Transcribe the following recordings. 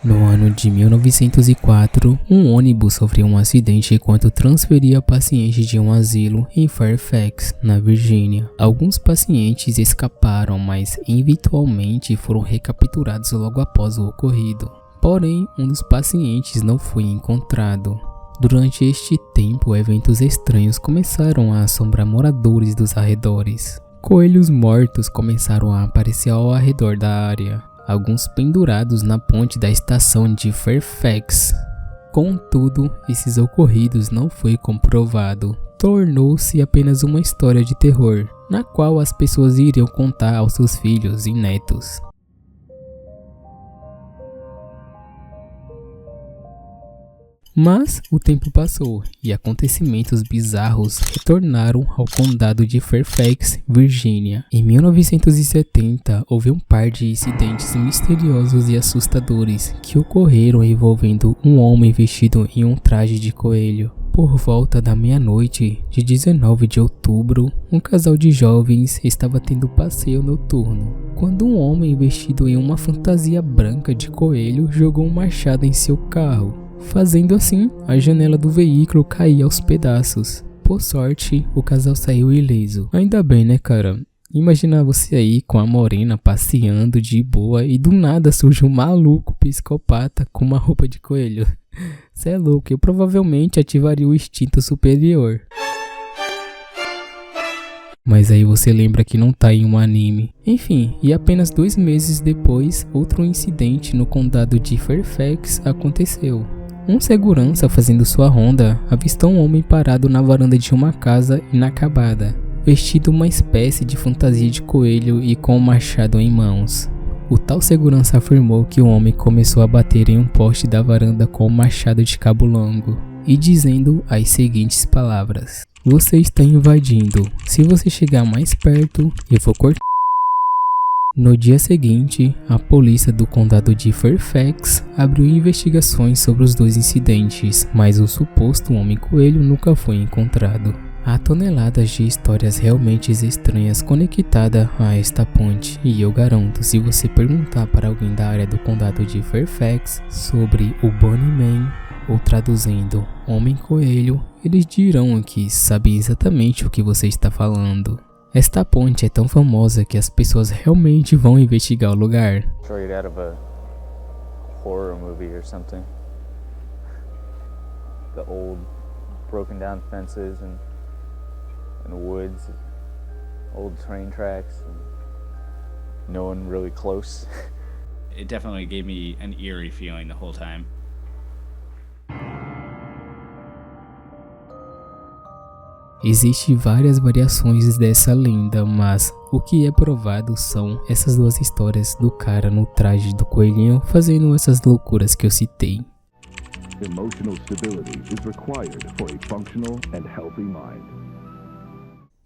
No ano de 1904, um ônibus sofreu um acidente enquanto transferia pacientes de um asilo em Fairfax, na Virgínia. Alguns pacientes escaparam, mas eventualmente foram recapturados logo após o ocorrido. Porém, um dos pacientes não foi encontrado. Durante este tempo, eventos estranhos começaram a assombrar moradores dos arredores. Coelhos mortos começaram a aparecer ao redor da área, alguns pendurados na ponte da estação de Fairfax. Contudo, esses ocorridos não foi comprovado. Tornou-se apenas uma história de terror, na qual as pessoas iriam contar aos seus filhos e netos. Mas o tempo passou e acontecimentos bizarros retornaram ao condado de Fairfax, Virgínia. Em 1970, houve um par de incidentes misteriosos e assustadores que ocorreram envolvendo um homem vestido em um traje de coelho. Por volta da meia-noite de 19 de outubro, um casal de jovens estava tendo passeio noturno, quando um homem vestido em uma fantasia branca de coelho jogou um machado em seu carro. Fazendo assim, a janela do veículo caía aos pedaços. Por sorte, o casal saiu ileso. Ainda bem, né, cara? Imagina você aí com a morena passeando de boa e do nada surge um maluco psicopata com uma roupa de coelho. Cê é louco, eu provavelmente ativaria o instinto superior. Mas aí você lembra que não tá em um anime. Enfim, e apenas 2 meses depois, outro incidente no condado de Fairfax aconteceu. Um segurança fazendo sua ronda avistou um homem parado na varanda de uma casa inacabada, vestido uma espécie de fantasia de coelho e com um machado em mãos. O tal segurança afirmou que o homem começou a bater em um poste da varanda com um machado de cabo longo e dizendo as seguintes palavras: "Você está invadindo. Se você chegar mais perto, eu vou cortar." No dia seguinte, a polícia do condado de Fairfax abriu investigações sobre os 2 incidentes, mas o suposto homem-coelho nunca foi encontrado. Há toneladas de histórias realmente estranhas conectadas a esta ponte, e eu garanto, se você perguntar para alguém da área do condado de Fairfax sobre o Bunnyman, ou traduzindo, Homem-Coelho, eles dirão que sabem exatamente o que você está falando. Esta ponte é tão famosa que as pessoas realmente vão investigar o lugar. Straight out of a horror movie or something. The old broken down fences and woods, old train tracks, and no one really close. It definitely gave me an eerie feeling the whole time. Existem várias variações dessa lenda, mas o que é provado são essas 2 histórias do cara no traje do coelhinho fazendo essas loucuras que eu citei. Emotional stability is required for a functional and healthy mind.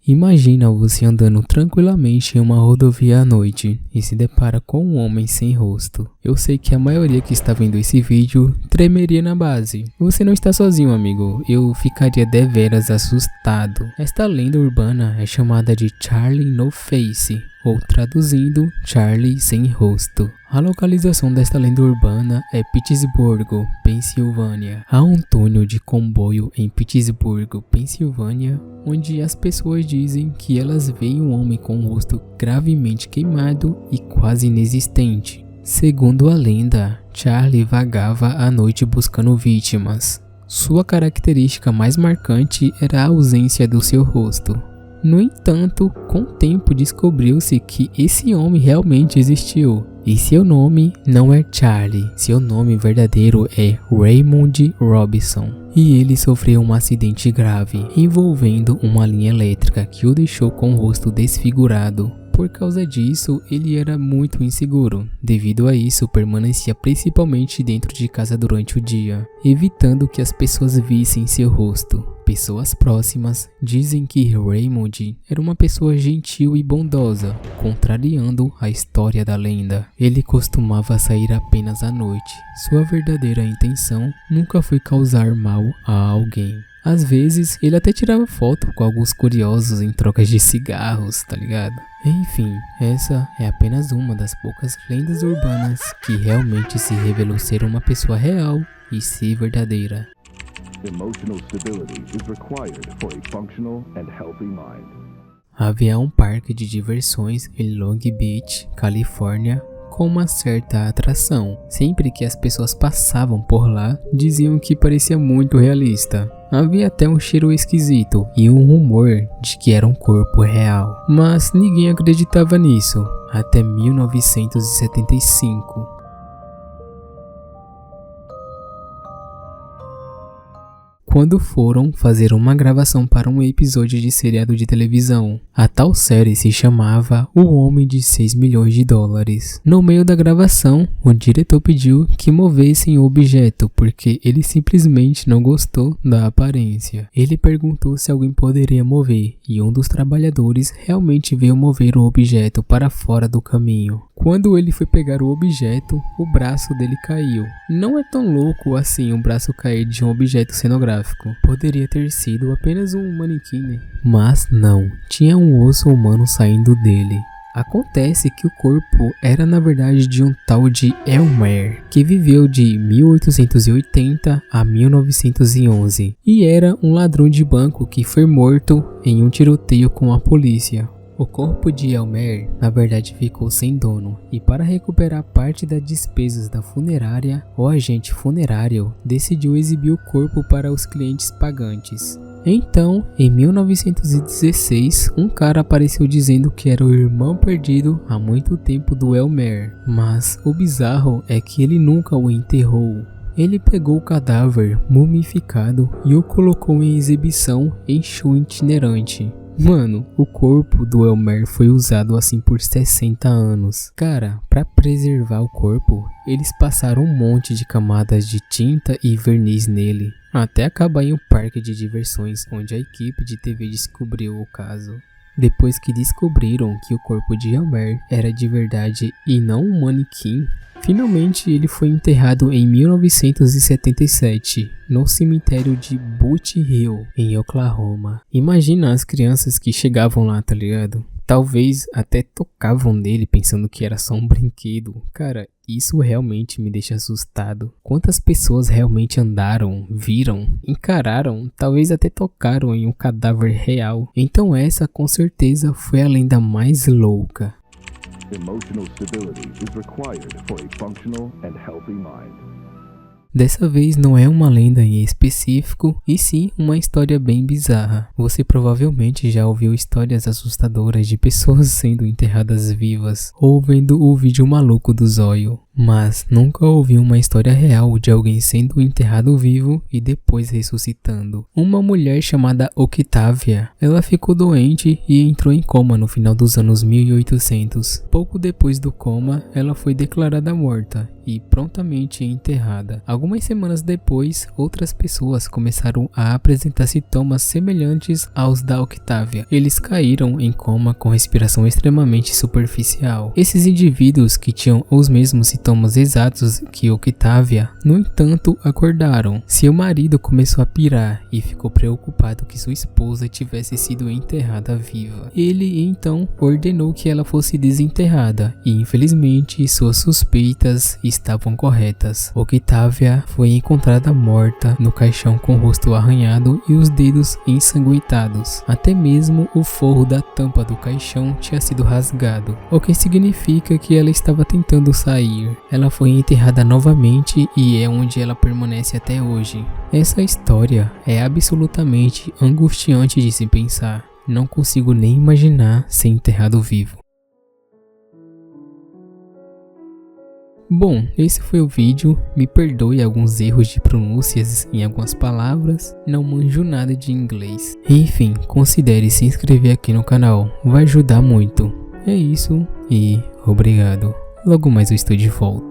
Imagina você andando tranquilamente em uma rodovia à noite e se depara com um homem sem rosto. Eu sei que a maioria que está vendo esse vídeo tremeria na base. Você não está sozinho, amigo. Eu ficaria deveras assustado. Esta lenda urbana é chamada de Charlie No Face, ou traduzindo, Charlie sem rosto. A localização desta lenda urbana é Pittsburgh, Pensilvânia. Há um túnel de comboio em Pittsburgh, Pensilvânia, onde as pessoas dizem que elas veem um homem com o rosto gravemente queimado e quase inexistente. Segundo a lenda, Charlie vagava à noite buscando vítimas. Sua característica mais marcante era a ausência do seu rosto. No entanto, com o tempo descobriu-se que esse homem realmente existiu. E seu nome não é Charlie, seu nome verdadeiro é Raymond Robinson. E ele sofreu um acidente grave, envolvendo uma linha elétrica que o deixou com o rosto desfigurado. Por causa disso, ele era muito inseguro. Devido a isso, permanecia principalmente dentro de casa durante o dia, evitando que as pessoas vissem seu rosto. Pessoas próximas dizem que Raymond era uma pessoa gentil e bondosa, contrariando a história da lenda. Ele costumava sair apenas à noite. Sua verdadeira intenção nunca foi causar mal a alguém. Às vezes, ele até tirava foto com alguns curiosos em trocas de cigarros, tá ligado? Enfim, essa é apenas uma das poucas lendas urbanas que realmente se revelou ser uma pessoa real e ser verdadeira. Emotional stability is required for a functional and healthy mind. Havia um parque de diversões em Long Beach, Califórnia, com uma certa atração. Sempre que as pessoas passavam por lá, diziam que parecia muito realista. Havia até um cheiro esquisito e um rumor de que era um corpo real. Mas ninguém acreditava nisso, até 1975. Quando foram fazer uma gravação para um episódio de seriado de televisão. A tal série se chamava O Homem de 6 milhões de dólares. No meio da gravação, o diretor pediu que movessem o objeto porque ele simplesmente não gostou da aparência. Ele perguntou se alguém poderia mover e um dos trabalhadores realmente veio mover o objeto para fora do caminho. Quando ele foi pegar o objeto, o braço dele caiu. Não é tão louco assim um braço cair de um objeto cenográfico. Poderia ter sido apenas um manequim, né? Mas não, tinha um osso humano saindo dele. Acontece que o corpo era na verdade de um tal de Elmer, que viveu de 1880 a 1911 e era um ladrão de banco que foi morto em um tiroteio com a polícia. O corpo de Elmer, na verdade, ficou sem dono, e para recuperar parte das despesas da funerária, o agente funerário decidiu exibir o corpo para os clientes pagantes. Então, em 1916, um cara apareceu dizendo que era o irmão perdido há muito tempo do Elmer, mas o bizarro é que ele nunca o enterrou. Ele pegou o cadáver mumificado e o colocou em exibição em show itinerante. Mano, o corpo do Elmer foi usado assim por 60 anos. Cara, pra preservar o corpo, eles passaram um monte de camadas de tinta e verniz nele, até acabar em um parque de diversões onde a equipe de TV descobriu o caso. Depois que descobriram que o corpo de Elmer era de verdade e não um manequim, finalmente ele foi enterrado em 1977, no cemitério de Boot Hill, em Oklahoma. Imagina as crianças que chegavam lá, tá ligado? Talvez até tocavam nele pensando que era só um brinquedo. Cara, isso realmente me deixa assustado. Quantas pessoas realmente andaram, viram, encararam, talvez até tocaram em um cadáver real? Então essa com certeza foi a lenda mais louca. Emotional stability is required for a functional and healthy mind. Dessa vez não é uma lenda em específico, e sim uma história bem bizarra. Você provavelmente já ouviu histórias assustadoras de pessoas sendo enterradas vivas, ou vendo o vídeo maluco do zóio. Mas nunca ouvi uma história real de alguém sendo enterrado vivo e depois ressuscitando. Uma mulher chamada Octavia, ela ficou doente e entrou em coma no final dos anos 1800. Pouco depois do coma, ela foi declarada morta e prontamente enterrada. Algumas semanas depois, outras pessoas começaram a apresentar sintomas semelhantes aos da Octavia. Eles caíram em coma com respiração extremamente superficial. Esses indivíduos que tinham os mesmos sintomas exatos que Octavia, no entanto, acordaram. Seu marido começou a pirar e ficou preocupado que sua esposa tivesse sido enterrada viva. Ele então ordenou que ela fosse desenterrada e infelizmente suas suspeitas estavam corretas. Octavia foi encontrada morta no caixão com o rosto arranhado e os dedos ensanguentados. Até mesmo o forro da tampa do caixão tinha sido rasgado, o que significa que ela estava tentando sair. Ela foi enterrada novamente e é onde ela permanece até hoje. Essa história é absolutamente angustiante de se pensar. Não consigo nem imaginar ser enterrado vivo. Bom, esse foi o vídeo. Me perdoe alguns erros de pronúncias em algumas palavras. Não manjo nada de inglês. Enfim, considere se inscrever aqui no canal. Vai ajudar muito. É isso e obrigado. Logo mais eu estou de volta.